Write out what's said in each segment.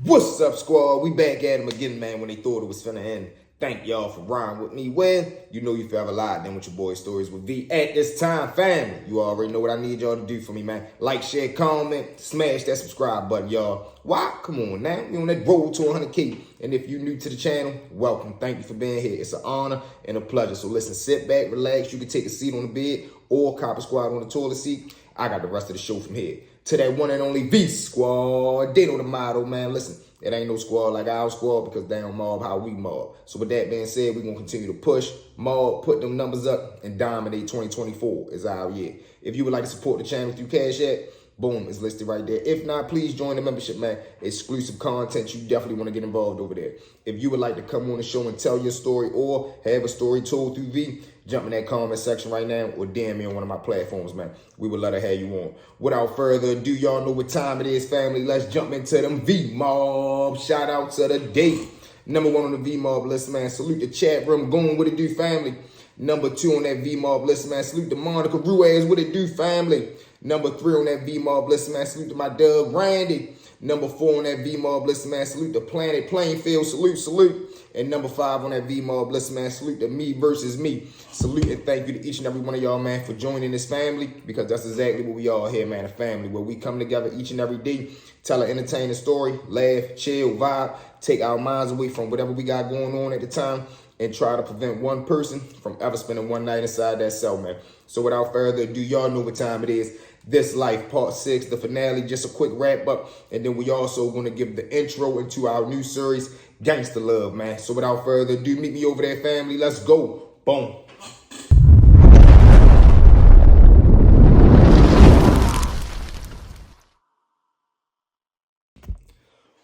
What's up, squad? We back at them again, man, when they thought it was finna end. Thank y'all for riding with me. Well, you know you forever lied then with your boy Stories with V. At this time, family, you already know what I need y'all to do for me, man. Like, share, comment, smash that subscribe button, y'all. Why? Come on now. We on that road to 100K. And if you're new to the channel, welcome. Thank you for being here. It's an honor and a pleasure. So listen, sit back, relax. You can take a seat on the bed or copper squad on the toilet seat. I got the rest of the show from here. To that one and only V squad. They know the motto, man. Listen, it ain't no squad like our squad because they don't mob how we mob. So with that being said, we're going to continue to push, mob, put them numbers up, and dominate 2024 is our year. If you would like to support the channel through Cash App, boom, it's listed right there. If not, please join the membership, man. Exclusive content. You definitely want to get involved over there. If you would like to come on the show and tell your story or have a story told through V, jump in that comment section right now or DM me on one of my platforms, man. We would love to have you on. Without further ado, y'all know what time it is, family. Let's jump into them V-Mob shout outs of the day. Number one on the V-Mob list, man. Salute the chat room. Going what it do, family. Number two on that V-Mob list, man. Salute to Monica Ruiz. What it do, family. Number three on that V-Mob list, man. Salute to my dub, Randy. Number four on that V-Mob list, man. Salute to Planet Plainfield. Salute, salute. And number five on that V-Mob list, man. Salute to me versus me. Salute and thank you to each and every one of y'all, man, for joining this family, because that's exactly what we all here, man, a family, where we come together each and every day, tell an entertaining story, laugh, chill, vibe, take our minds away from whatever we got going on at the time, and try to prevent one person from ever spending one night inside that cell, man. So without further ado, y'all know what time it is. This Life, part 6, the finale, just a quick wrap up. And then we also going to give the intro into our new series, Gangster Love, man. So without further ado, meet me over there, family. Let's go. Boom.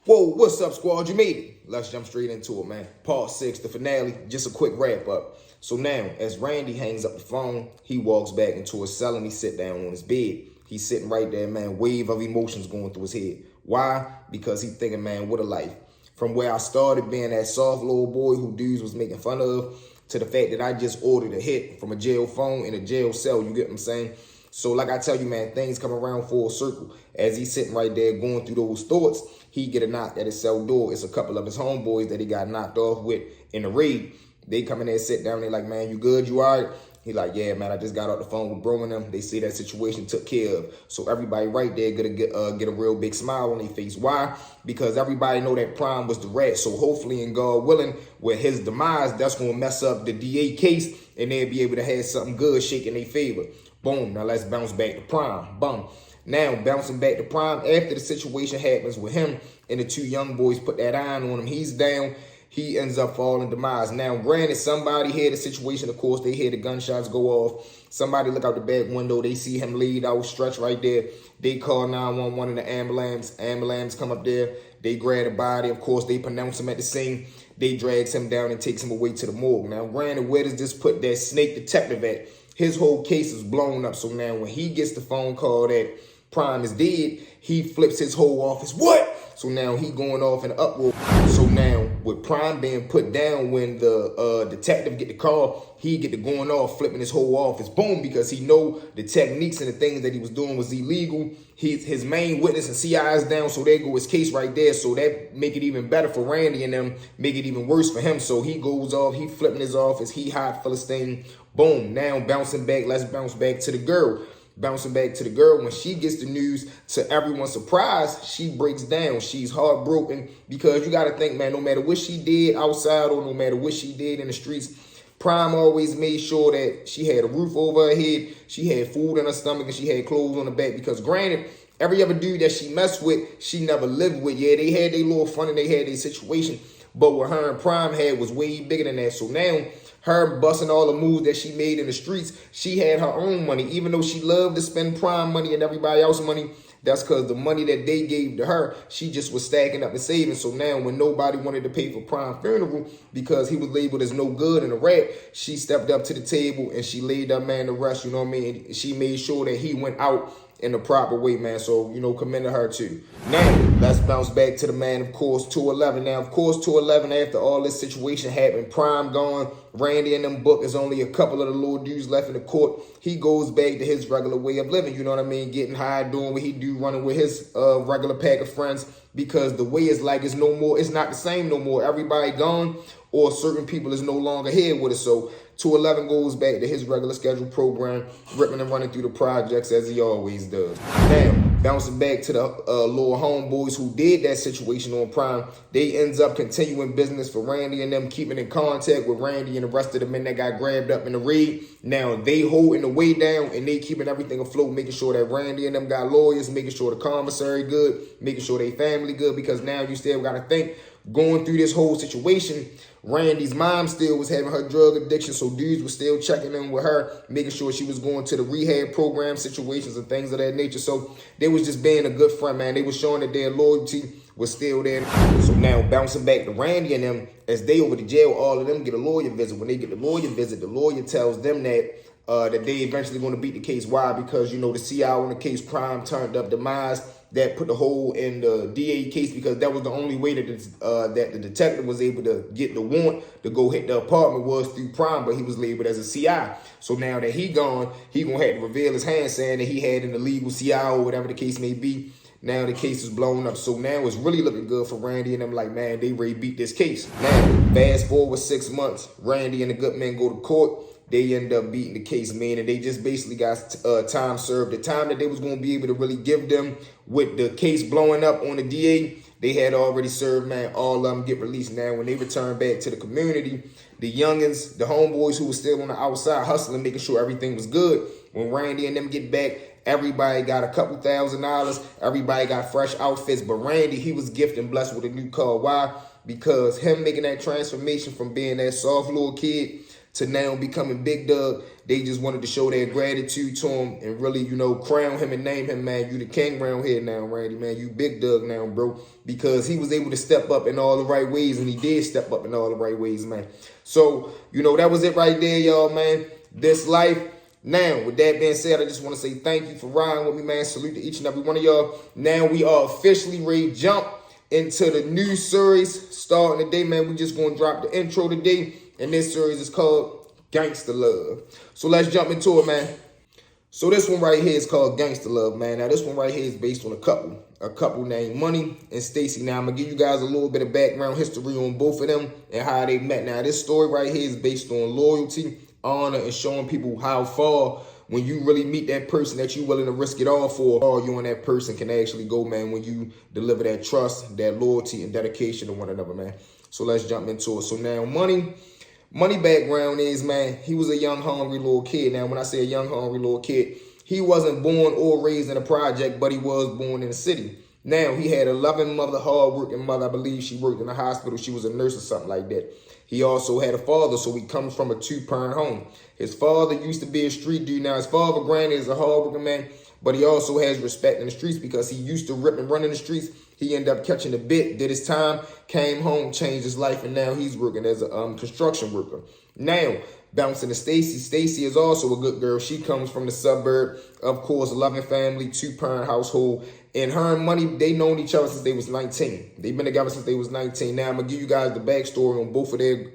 Whoa, what's up, squad? You made it. Let's jump straight into it, man. Part 6, the finale, just a quick wrap up. So now, as Randy hangs up the phone, he walks back into his cell and he sits down on his bed. He's sitting right there, man, wave of emotions going through his head. Why? Because he's thinking, man, what a life. From where I started being that soft little boy who dudes was making fun of, to the fact that I just ordered a hit from a jail phone in a jail cell, you get what I'm saying? So like I tell you, man, things come around full circle. As he's sitting right there going through those thoughts, he get a knock at his cell door. It's a couple of his homeboys that he got knocked off with in the raid. They come in there, sit down, they like, man, you good, you all right? He like, yeah, man, I just got off the phone with bro and them. They say that situation took care of. So everybody right there gonna get a real big smile on their face. Why? Because everybody know that Prime was the rat. So hopefully, and God willing, with his demise, that's gonna mess up the DA case and they'll be able to have something good shaking their favor. Boom, now let's bounce back to Prime. Boom. Now, bouncing back to Prime, after the situation happens with him and the two young boys put that iron on him, he's down. He ends up falling demise. Now, granted, somebody hear the situation. Of course, they hear the gunshots go off. Somebody look out the back window. They see him laid out, stretched right there. They call 911 in the ambulance. Ambulance come up there. They grab the body. Of course, they pronounce him at the scene. They drags him down and takes him away to the morgue. Now, granted, where does this put that snake detective at? His whole case is blown up. So now when he gets the phone call that Prime is dead, he flips his whole office. What? So now he going off in an uproar. So now with Prime being put down, when the detective get the call, he get to going off, flipping his whole office. Boom, because he know the techniques and the things that he was doing was illegal. His main witness and CI is down, so there go his case right there. So that make it even better for Randy and them, make it even worse for him. So he goes off, he flipping his office, he hot Philistine. Boom, now bouncing back, let's bounce back to the girl. Bouncing back to the girl, when she gets the news, to everyone's surprise, she breaks down. She's heartbroken because you got to think, man, no matter what she did outside or no matter what she did in the streets, Prime always made sure that she had a roof over her head, she had food in her stomach, and she had clothes on her back. Because granted, every other dude that she messed with, she never lived with. Yeah, they had their little fun and they had their situation, but what her and Prime had was way bigger than that. So now, her busting all the moves that she made in the streets, she had her own money. Even though she loved to spend Prime money and everybody else's money, that's because the money that they gave to her, she just was stacking up and saving. So now when nobody wanted to pay for Prime funeral because he was labeled as no good and a rat, she stepped up to the table and she laid that man to rest, you know what I mean? She made sure that he went out in the proper way, man. So, you know, commend to her too. Now, let's bounce back to the man, of course, 211. Now, of course, 211, after all this situation happened, Prime gone, Randy and them book, is only a couple of the little dudes left in the court. He goes back to his regular way of living, you know what I mean? Getting high, doing what he do, running with his regular pack of friends, because the way it's like is no more, it's not the same no more. Everybody gone, or certain people is no longer here with us. So 211 goes back to his regular scheduled program, ripping and running through the projects as he always does. Now, bouncing back to the little homeboys who did that situation on Prime, they ends up continuing business for Randy and them, keeping in contact with Randy and the rest of the men that got grabbed up in the raid. Now, they holding the way down and they keeping everything afloat, making sure that Randy and them got lawyers, making sure the commissary good, making sure they family good, because now you still got to think, going through this whole situation, Randy's mom still was having her drug addiction, so dudes were still checking in with her, making sure she was going to the rehab program situations and things of that nature. So they was just being a good friend, man. They was showing that their loyalty was still there. So now bouncing back to Randy and them, as they over to jail, all of them get a lawyer visit. When they get the lawyer visit, the lawyer tells them that they eventually going to beat the case. Why? Because, you know, the CI on the case, Prime, turned up demise. That put the hole in the DA case, because that was the only way that that the detective was able to get the warrant to go hit the apartment was through Prime, but he was labeled as a CI. So now that he gone, he gonna have to reveal his hand, saying that he had an illegal CI or whatever the case may be. Now the case is blown up. So now it's really looking good for Randy and them, like, man, they ready beat this case. Now, fast forward 6 months, Randy and the good men go to court. They end up beating the case, man, and they just basically got time served. The time that they was going to be able to really give them with the case blowing up on the DA, they had already served, man. All of them get released now. When they return back to the community, the youngins, the homeboys who were still on the outside hustling, making sure everything was good, when Randy and them get back, everybody got a couple $1,000. Everybody got fresh outfits. But Randy, he was gifted and blessed with a new car. Why? Because him making that transformation from being that soft little kid to now becoming Big Doug, they just wanted to show their gratitude to him and really, you know, crown him and name him, man. You the king around here now, Randy, man. You Big Doug now, bro. Because he was able to step up in all the right ways, and he did step up in all the right ways, man. So, you know, that was it right there, y'all, man. This life. Now, with that being said, I just want to say thank you for riding with me, man. Salute to each and every one of y'all. Now we are officially ready to jump into the new series starting today, man. We just going to drop the intro today. And this series is called Gangster Love. So let's jump into it, man. So this one right here is called Gangster Love, man. Now this one right here is based on a couple named Money and Stacy. Now I'm going to give you guys a little bit of background history on both of them and how they met. Now this story right here is based on loyalty, honor, and showing people how far when you really meet that person that you're willing to risk it all for, or you and that person can actually go, man, when you deliver that trust, that loyalty, and dedication to one another, man. So let's jump into it. So now Money background is, man, he was a young, hungry little kid. Now, when I say a young, hungry little kid, he wasn't born or raised in a project, but he was born in the city. Now, he had a loving mother, hard-working mother. I believe she worked in a hospital. She was a nurse or something like that. He also had a father, so he comes from a two-parent home. His father used to be a street dude. Now, his father, granted, is a hard-working man, but he also has respect in the streets because he used to rip and run in the streets. He ended up catching a bit, did his time, came home, changed his life, and now he's working as a construction worker. Now, bouncing to Stacy. Stacy is also a good girl. She comes from the suburb, of course, a loving family, two-parent household. And her and Money, they known each other since they was 19. They've been together since they was 19. Now, I'm going to give you guys the backstory on both of their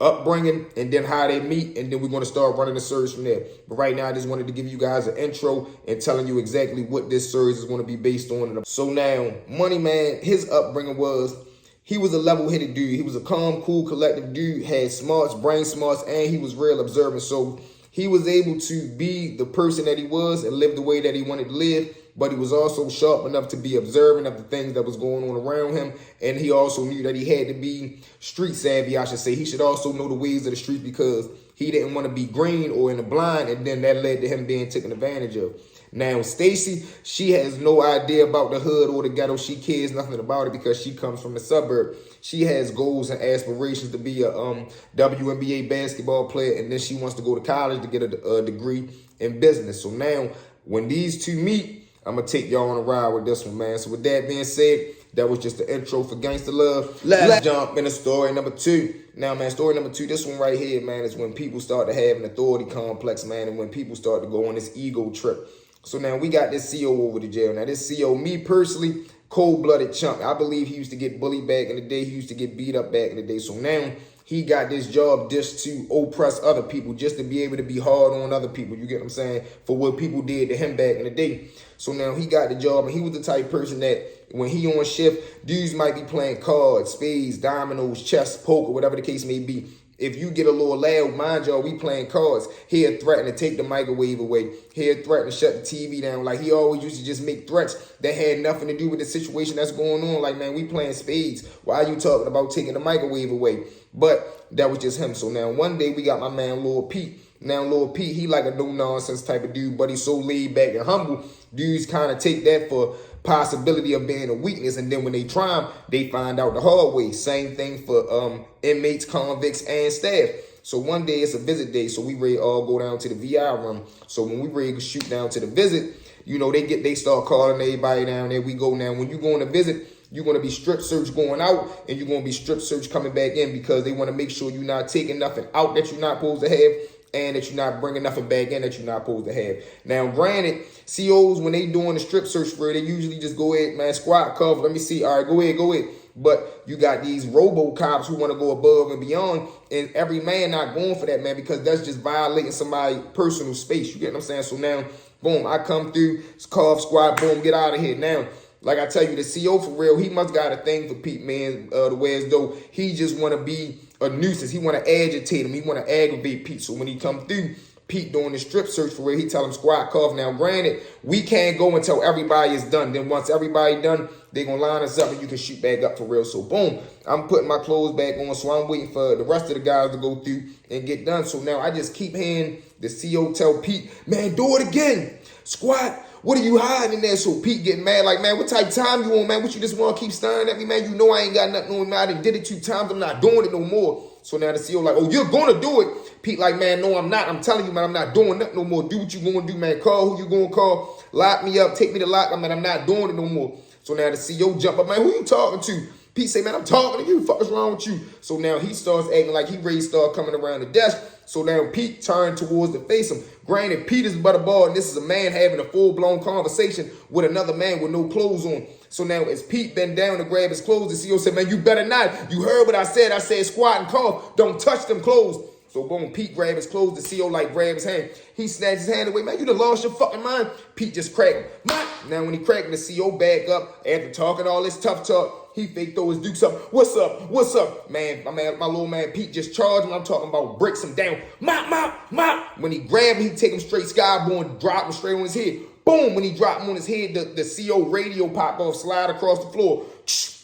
upbringing and then how they meet, and then we're going to start running the series from there. But right now, I just wanted to give you guys an intro and telling you exactly what this series is going to be based on. So now, Money, man, his upbringing was, he was a level-headed dude. He was a calm, cool, collective dude, had smarts, brain smarts, and he was real observant. So he was able to be the person that he was and live the way that he wanted to live, but he was also sharp enough to be observant of the things that was going on around him. And he also knew that he had to be street savvy, I should say. He should also know the ways of the street because he didn't want to be green or in the blind, and then that led to him being taken advantage of. Now, Stacy, she has no idea about the hood or the ghetto. She cares nothing about it because she comes from the suburb. She has goals and aspirations to be a WNBA basketball player, and then she wants to go to college to get a degree in business. So now, when these two meet, I'm going to take y'all on a ride with this one, man. So with that being said, that was just the intro for Gangster Love. Let's jump into story number 2. Now, man, story number 2, this one right here, man, is when people start to have an authority complex, man, and when people start to go on this ego trip. So now we got this CO over to jail. Now this CO, me personally, cold-blooded chump. I believe he used to get bullied back in the day. He used to get beat up back in the day. So now he got this job just to oppress other people, just to be able to be hard on other people. You get what I'm saying? For what people did to him back in the day. So now he got the job, and he was the type of person that when he on shift, dudes might be playing cards, spades, dominoes, chess, poker, whatever the case may be. If you get a little loud, mind y'all, we playing cards. He'll threaten to take the microwave away. He'll threaten to shut the TV down. Like, he always used to just make threats that had nothing to do with the situation that's going on. Like, man, we playing spades. Why are you talking about taking the microwave away? But that was just him. So now one day we got my man Luvv Pete. Now Luvv Pete, he like a no-nonsense type of dude, but he's so laid back and humble. Dudes kind of take that for possibility of being a weakness, and then when they try him, they find out the hard way. Same thing for inmates, convicts, and staff. So one day it's a visit day, so we ready all go down to the VI room. So when we ready to shoot down to the visit, you know, they start calling everybody down there. We go now. When you go on a visit, you're going to be strip search going out, and you're going to be strip search coming back in, because they want to make sure you're not taking nothing out that you're not supposed to have, and that you're not bringing nothing back in that you're not supposed to have. Now, granted, COs, when they doing the strip search for it, they usually just go ahead, man, squat, cover, let me see, all right, go ahead. But you got these robo-cops who want to go above and beyond, and every man not going for that, man, because that's just violating somebody's personal space. You get what I'm saying? So now, boom, I come through, cough, squat, boom, get out of here. Now, like I tell you, the CO for real, he must got a thing for Pete, man, the way as though he just want to be a nuisance. He want to agitate him. He want to aggravate Pete. So when he come through, Pete doing the strip search for real, he tell him squat, cough. Now, granted, we can't go until everybody is done. Then once everybody done, they going to line us up and you can shoot back up for real. So, boom, I'm putting my clothes back on. So I'm waiting for the rest of the guys to go through and get done. So now I just keep hearing the CO tell Pete, man, do it again. Squat. What are you hiding in there? So Pete getting mad, like, man, what type of time you on, man? What you just want to keep staring at me, man? You know I ain't got nothing on me. I done did it 2 times. I'm not doing it no more. So now the CO like, oh, you're going to do it. Pete like, man, no, I'm not. I'm telling you, man, I'm not doing that no more. Do what you going to do, man. Call who you going to call. Lock me up. Take me to lock. I mean, I'm not doing it no more. So now the CO jump up, man, who you talking to? Pete say, man, I'm talking to you. Fuck is wrong with you? So now he starts acting like he ready to start coming around the desk. So now Pete turned towards to face him. Granted, Pete is but a ball, and this is a man having a full-blown conversation with another man with no clothes on. So now as Pete bent down to grab his clothes, the CO said, man, you better not. You heard what I said. I said squat and cough. Don't touch them clothes. So boom, Pete grabbed his clothes. The CO like grabbed his hand. He snatched his hand away. Man, you done lost your fucking mind. Pete just cracked him. Now when he cracked him, the CO back up after talking all this tough talk. He fake throw his dukes up. What's up? What's up? Man, my little man Pete just charged him. I'm talking about breaks him down. Mop. When he grabbed him, he take him straight skyborne, drop him straight on his head. Boom, when he dropped him on his head, the CO radio pop off, slide across the floor.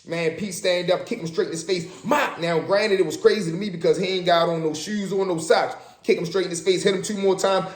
Man, Pete stand up, kick him straight in his face. Now, granted, it was crazy to me because he ain't got on no shoes or no socks. Kick him straight in his face, hit him 2 more times.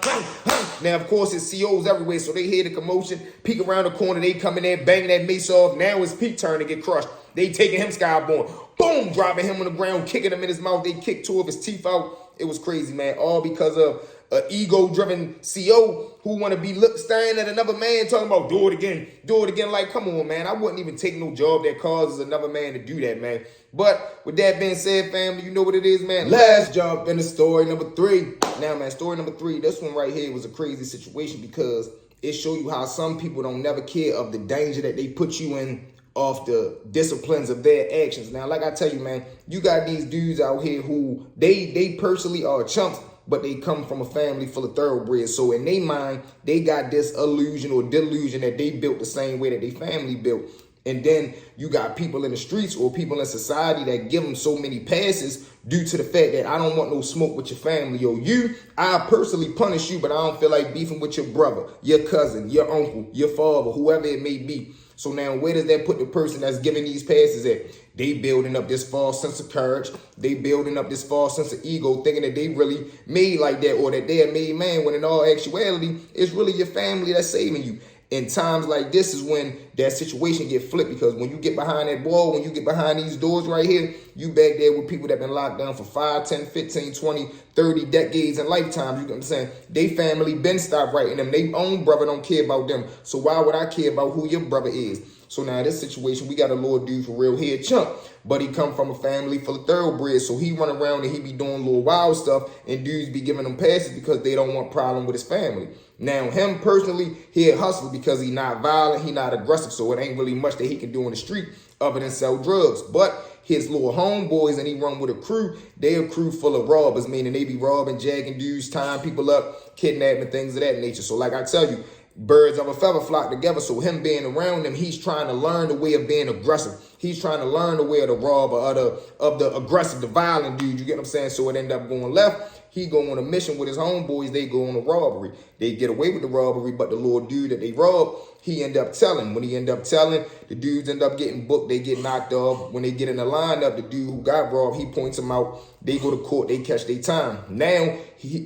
Now, of course, it's COs everywhere, so they hear the commotion. Peek around the corner, they come in there, banging that mace off. Now it's Pete turn to get crushed. They taking him skyborne. Boom, dropping him on the ground, kicking him in his mouth. They kicked 2 of his teeth out. It was crazy, man. All because of an ego-driven CO who want to be staring at another man talking about do it again. Like, come on, man. I wouldn't even take no job that causes another man to do that, man. But with that being said, family, you know what it is, man. Let's jump into story number 3. Now, man, story number 3, this one right here was a crazy situation because it showed you how some people don't never care of the danger that they put you in off the disciplines of their actions. Now, like I tell you, man, you got these dudes out here who they personally are chumps, but they come from a family full of thoroughbreds. So in their mind, they got this illusion or delusion that they built the same way that their family built. And then you got people in the streets or people in society that give them so many passes due to the fact that I don't want no smoke with your family. Yo, I personally punish you, but I don't feel like beefing with your brother, your cousin, your uncle, your father, whoever it may be. So now where does that put the person that's giving these passes at? They building up this false sense of courage. They building up this false sense of ego, thinking that they really made like that or that they're a made man, when in all actuality, it's really your family that's saving you. In times like this is when that situation get flipped, because when you get behind that wall, when you get behind these doors right here, you back there with people that been locked down for 5, 10, 15, 20, 30 decades and lifetimes. You know what I'm saying? They family been stopped writing them. They own brother don't care about them. So why would I care about who your brother is? So now in this situation, we got a little dude for real here, Chunk. But he come from a family full of thoroughbreds. So he run around and he be doing little wild stuff. And dudes be giving him passes because they don't want problem with his family. Now, him personally, he a hustler because he not violent, he not aggressive. So it ain't really much that he can do in the street other than sell drugs. But his little homeboys, and he run with a crew, they a crew full of robbers, meaning they be robbing, jagging dudes, tying people up, kidnapping, things of that nature. So like I tell you, birds of a feather flock together. So him being around them, he's trying to learn the way of being aggressive. He's trying to learn the way of the robber, of the aggressive, the violent dude. You get what I'm saying? So it end up going left. He go on a mission with his homeboys. They go on a robbery. They get away with the robbery, but the little dude that they robbed, he end up telling. When he end up telling, the dudes end up getting booked. They get knocked off. When they get in the lineup, the dude who got robbed, he points them out. They go to court. They catch their time. Now,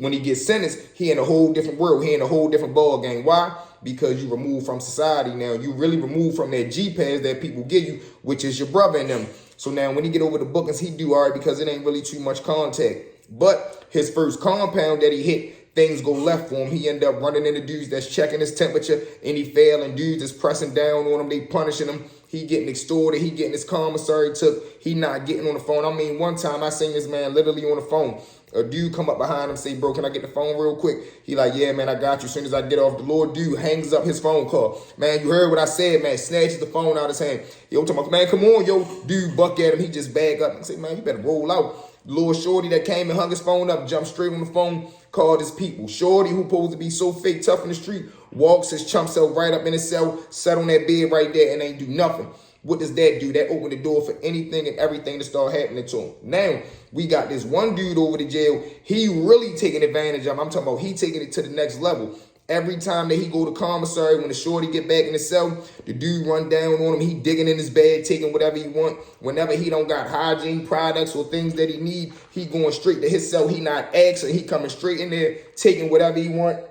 when he gets sentenced, he in a whole different world. He in a whole different ball game. Why? Because you removed from society now. You really removed from that G-pass that people give you, which is your brother and them. So now when he get over the bookings, he do all right because it ain't really too much contact. But his first compound that he hit, things go left for him. He end up running into dudes that's checking his temperature, and he fail, and dudes is pressing down on him. They punishing him. He getting extorted. He getting his commissary took. He not getting on the phone. I mean, one time I seen this man literally on the phone. A dude come up behind him, say, bro, can I get the phone real quick? He like, yeah, man, I got you. As soon as I get off, the Lord dude hangs up his phone call. Man, you heard what I said, man. Snatches the phone out of his hand. Yo, talking about, man, come on, yo. Dude buck at him. He just bag up and say, man, you better roll out. Little shorty that came and hung his phone up, jumped straight on the phone, called his people. Shorty, who supposed to be so fake tough in the street, walks his chump self right up in his cell, sat on that bed right there and ain't do nothing. What does that do? That opened the door for anything and everything to start happening to him. Now, we got this one dude over the jail. He really taking advantage of him. I'm talking about he taking it to the next level. Every time that he go to commissary, when the shorty get back in the cell, the dude run down on him. He digging in his bed, taking whatever he want. Whenever he don't got hygiene products or things that he need, he going straight to his cell. He not asking. He coming straight in there, taking whatever he want.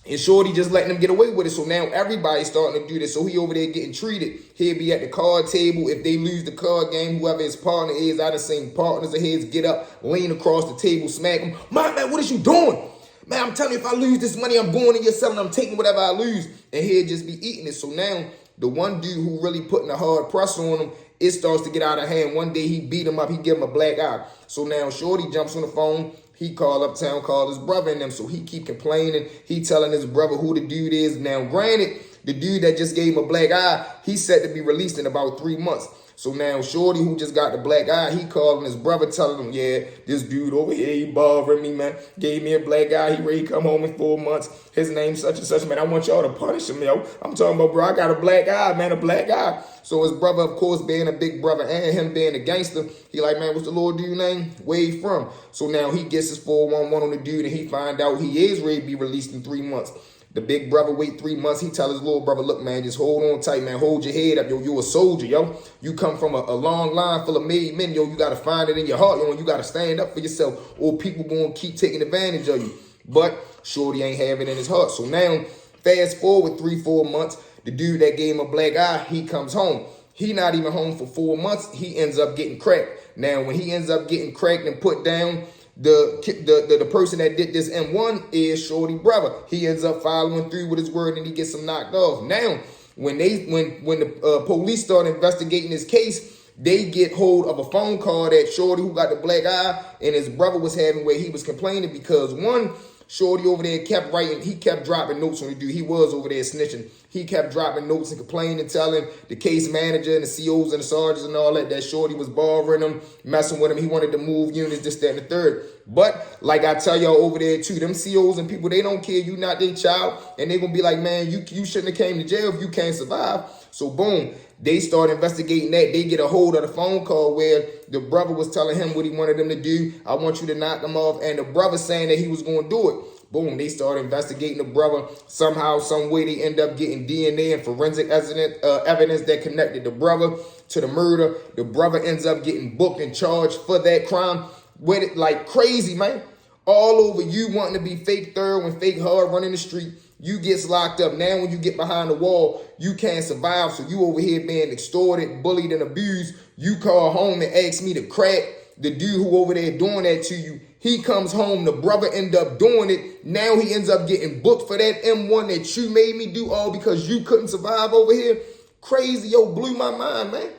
And shorty just letting him get away with it. So now everybody's starting to do this. So he over there getting treated. He'll be at the card table. If they lose the card game, whoever his partner is, I done seen partners of his get up, lean across the table, smack him. Man, what is you doing? Man, I'm telling you, if I lose this money, I'm going in your cell and I'm taking whatever I lose. And he'll just be eating it. So now the one dude who really putting a hard press on him, it starts to get out of hand. One day he beat him up. He give him a black eye. So now shorty jumps on the phone. He called uptown, called his brother and them. So he keep complaining. He telling his brother who the dude is. Now, granted, the dude that just gave him a black eye, he's set to be released in about 3 months. So now shorty who just got the black eye, he calling his brother telling him, yeah, this dude over here, he bothering me, man. Gave me a black eye. He ready to come home in 4 months. His name's such and such, man. I want y'all to punish him, yo. I'm talking about, bro, I got a black eye, man, a black eye. So his brother, of course, being a big brother and him being a gangster, he like, man, what's the little dude name? Where he from? So now he gets his 411 on the dude and he find out he is ready to be released in 3 months. The big brother wait 3 months. He tell his little brother, look, man, just hold on tight, man. Hold your head up, yo. You a soldier, yo. You come from a long line full of made men, yo. You got to find it in your heart, yo. And you got to stand up for yourself or people going to keep taking advantage of you. But shorty ain't have it in his heart. So now, fast forward 3-4 months, the dude that gave him a black eye, he comes home. He not even home for 4 months. He ends up getting cracked. Now, when he ends up getting cracked and put down, the person that did this M1 is shorty brother. He ends up following through with his word and he gets him knocked off. Now, when the police start investigating his case, they get hold of a phone call that shorty who got the black eye and his brother was having where he was complaining because one, shorty over there kept writing, he kept dropping notes on the dude. He was over there snitching. He kept dropping notes and complaining, telling the case manager and the COs and the sergeants and all that shorty was bothering him, messing with him. He wanted to move units, this, that, and the third. But like I tell y'all over there too, them COs and people, they don't care. You not their child. And they gonna be like, man, you shouldn't have came to jail if you can't survive. So boom, they start investigating that. They get a hold of the phone call where the brother was telling him what he wanted them to do. I want you to knock them off. And the brother saying that he was going to do it. Boom, they start investigating the brother. Somehow, some way, they end up getting DNA and forensic evidence that connected the brother to the murder. The brother ends up getting booked and charged for that crime. With it like crazy, man. All over you wanting to be fake thorough and fake hard running the street. You gets locked up. Now when you get behind the wall, you can't survive. So you over here being extorted, bullied, and abused. You call home and ask me to crack. The dude who over there doing that to you, He comes home, the brother end up doing it. Now he ends up getting booked for that M1 that you made me do, all because you couldn't survive over here. Crazy, yo, blew my mind, man.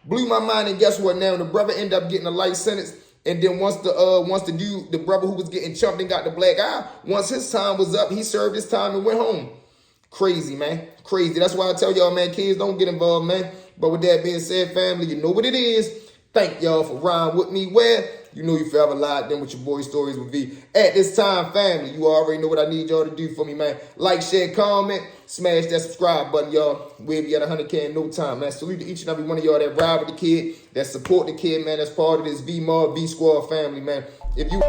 Blew my mind, and guess what now? The brother end up getting a life sentence. And then once the brother who was getting chumped and got the black eye, once his time was up, he served his time and went home. Crazy, man. Crazy. That's why I tell y'all, man, kids, don't get involved, man. But with that being said, family, you know what it is. Thank y'all for riding with me. Where you know you forever locked in with your boy Stories with V. At this time, family, you already know what I need y'all to do for me, man. Like, share, comment, smash that subscribe button, y'all. We'll be at 100K in no time, man. Salute to each and every one of y'all that ride with the kid, that support the kid, man. That's part of this V-Mob, V-Squad family, man. If you...